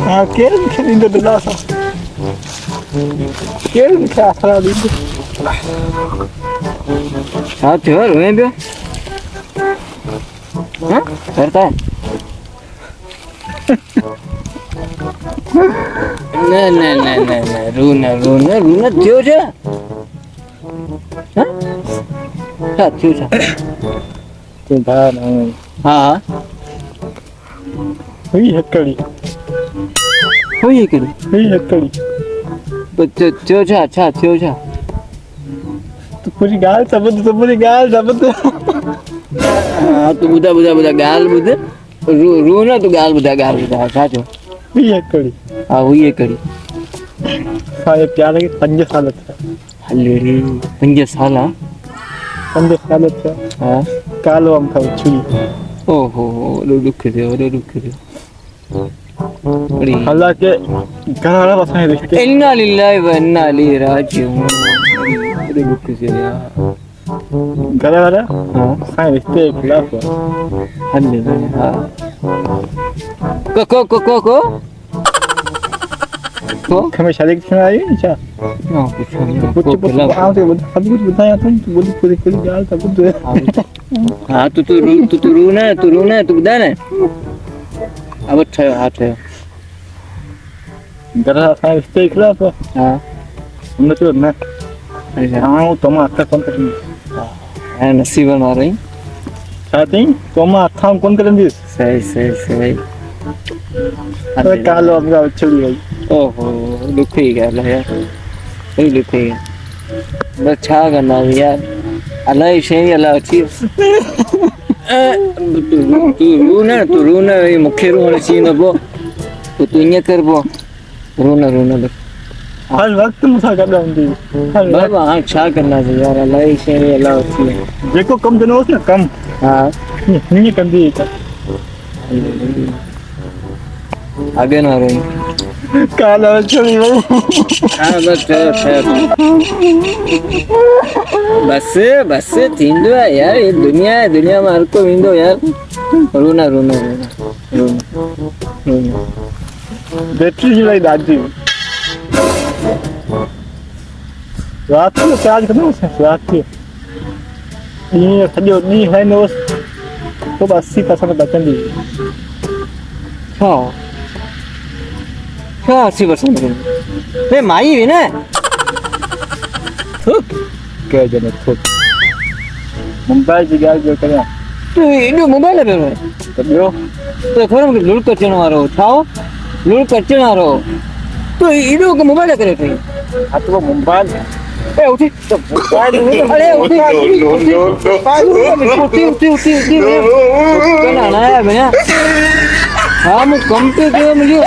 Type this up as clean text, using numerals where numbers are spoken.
हाँ केरन खेलिंदो दलासा केरन खासरा दीदो हाँ त्योहार हुए भी हाँ करता है नहीं रूना थियो છે હા હા थियो છે तो भान હા હા हुई हक्कड़ी હોઈ કરી हुई हक्कड़ी બચ્ચો थियो છે अच्छा थियो છે तो पूरी गाल सबद હા તું બધા ગાલ બધે રૂના તું ગાલ બધા સાચો हुई हक्कड़ी હા હોઈ કરી सारे प्यारे के 5 साल था હલ્લે 5 સાલ હા 5 साल था હા कालो हम था छुरी ઓહો દુઃખ થયો અરે हालांकि घराना बसाए रिश्ते इन्ना लिल्लाहि व इन्ना इलैहि राजिऊन अरे दुख से यार घराना हाँ बसाए रिश्ते के खिलाफ हुआ हल्ले हाँ को हमें शादी की समय आई नहीं चाह ना कुछ नहीं तो कुछ आओ तो सब कुछ बताया तुम तो बोली पूरी गाल सब कुछ हाँ तू रोना तू बता ना अब अच्छा हाथ है घराना बसाए रिश्ते के खिलाफ हुआ हाँ हमने तो ना अच्छा हाँ तुम आता कौन करेंगे है नसीब बना रही चाहते हैं तुम आता कौन करेंगे सही अरे कालो हम का छुरी गई ओहो दुख ही गया यार सही दुख ही गया बस छा करना यार अल्लाह शे अल्लाह अच्छी तू रोना ये मुख्य रोना सी न बो तू इन्हें कर बो रोना दो हर वक्त मुसा कर रहा हूँ बाबा हाँ छा करना चाहिए यार अल्लाह शे अल्लाह अच्छी है देखो कम जनो ना कम हाँ नहीं कर दी आगे ना रही कालो छुरी गई हाँ बस थींदो है यार ये दुनिया में हर को विंदो यार रोना बैटरी जलाई दादी रात को चार्ज करना उसे रात को ये सॼो ॾींहुं है नो तो 80% बचंदी हाँ 80% वे माई भी ना कह जने थोक मुंबई जी गाल जो करिया तो एडो मोबाइल पे है तो ॿियो तो खबर में लुड़ कचण वारो छाओ लुड़ कचण वारो तो एडो को मोबाइल करे थे हाँ तो वो मुंबई ए उठी तो मुंबई अरे उठी कहना ना है भैया हाँ मैं कम पे गया मुझे